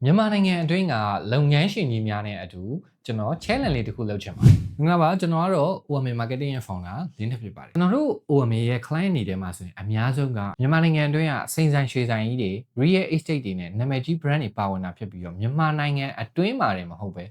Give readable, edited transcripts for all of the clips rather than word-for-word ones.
မြန်မာနိုင်ငံအတွင်းကလုပ်ငန်းရှင်ကြီးများနဲ့အတူကျွန်တော် challenge လေးတစ်ခုလုပ်ချင်ပါတယ်။ငါပါကျွန်တော်ကတော့ OMA Marketing ရဲ့ founder လင်းထဖြစ်ပါတယ်။ကျွန်တော်တို့ OMA ရဲ့ client တွေထဲမှာဆိုရင်အများဆုံးကမြန်မာနိုင်ငံအတွင်းကစိန်ဆိုင်ရွှေဆိုင်ကြီးတွေ real estate တွေနဲ့နာမည်ကြီး brand တွေပါဝင်တာဖြစ်ပြီးတော့မြန်မာနိုင်ငံအတွင်းမှာတည်းမဟုတ်ပဲ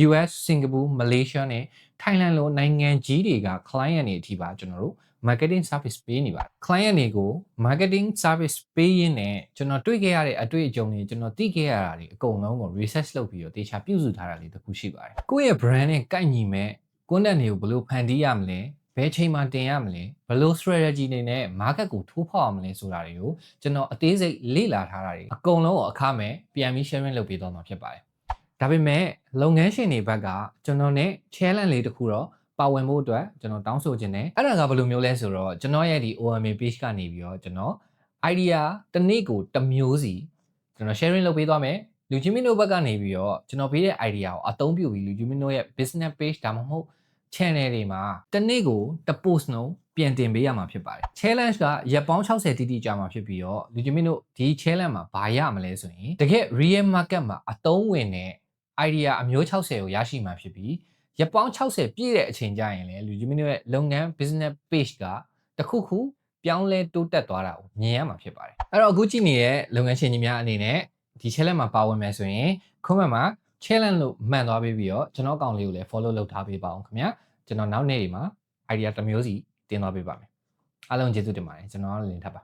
US, Singapore, Malaysia နဲ့ Thailand လိုနိုင်ငံကြီးတွေက client တွေအထိပါကျွန်တော်တို့marketing service ပေးနေပါတယ် client တွေကို marketing service ပေးရင်းနဲ့ကျွန်တော်တွေ့ခဲ့ရတဲ့အတွေ့အကြုံတွေကျွန်တော်သိခဲ့ရတာတွေအကုန်လုံးကို research လုပ်ပြီးတော့တေချာပြုစုထားတာလေးတစ်ခုရှိပါတယ်ကိုယ့်ရဲ့ brand နဲ့ကိုက်ညီမဲ့ content တွေကိုဘယ်လိုဖန်တီးရမလဲဘယ်ချိန်မှာတင်ရမလဲဘယ်လို strategy တွေနဲ့ market ကိုထိုးဖောက်ရမလဲဆိုတာတွေကိုကျွန်တော်အသေးစိတ်လေ့လာထားတာတွေအကုန်လုံးကိုအခမဲ့ပြန်ပြီး sharing လုပ်ပေးသွားမှာဖြစ်ပါတယ်ဒါပေမဲ့လုပ်ငန်းရှင်တွေဘက်ကကျွန်တော်နဲ့ challenge လေးတစ်ခုတော့ပါဝင်ဖို့အတွက်ကျွန်တော်တောင်းဆိုခြင်းနဲ့အဲ့ဒါကဘယ်လိုမျိုးလဲဆိုတော့ကျွန်တော်ရဲ့ဒီ OMA page ကနေပြီးတော့ကျွန်တော် idea တစ်နေ့ကိုတစ်မျိုးစီကျွန်တော် sharing လုပ်ပေးသွားမယ်လူချင်းမင်းတို့ဘက်ကနေပြီးတော့ကျွန်တော်ပေးတဲ့ idea ကိုအသုံးပြုပြီးလူချင်းမင်းတို့ရဲ့ business page ဒါမှမဟုတ် channel တွေမှာတစ်နေ့ကိုတစ် post နှုန်းပြန်တင်ပေးရမှာဖြစ်ပါတယ် challenge ကရက်ပေါင်း60တိတိကြာမှာဖြစ်ပြီးတော့လူချင်းမင်းတို့ဒီ challenge မှာဘာရမလဲဆိုရင်တကယ် real market မှာအသုံးဝင်တဲ့ idea အမျိုး60ကိုရရှိမှာဖြစ်ပြီးရက်ပေါင်း60ပြည့်တဲ့အချိန်ကျရင်လည်းလူကြီးမင်းတို့ရဲ့လုပ်ငန်း business page ကတခုခုပြောင်းလဲတိုးတက်သွားတာကိုမြင်ရမှာဖြစ်ပါတယ်အဲ့တော့အခုကြည့်နေတဲ့လုပ်ငန်းရှင်ကြီးများအနေနဲ့ဒီ challenge မှာပါဝင်မယ်ဆိုရင် comment မှာ challenge လို့မှန်သွားပြီးတော့ကျွန်တော်အကောင့်လေးကိုလည်း follow လုပ်ထားပေးပါအောင်ခင်ဗျာကျွန်တော်နောက်နေ့တွေမှာ idea တစ်မျိုးစီတင်သွားပေးပါမယ်အားလုံးကျေးဇူးတင်ပါတယ်ကျွန်တော်လင်းထပ်ပါ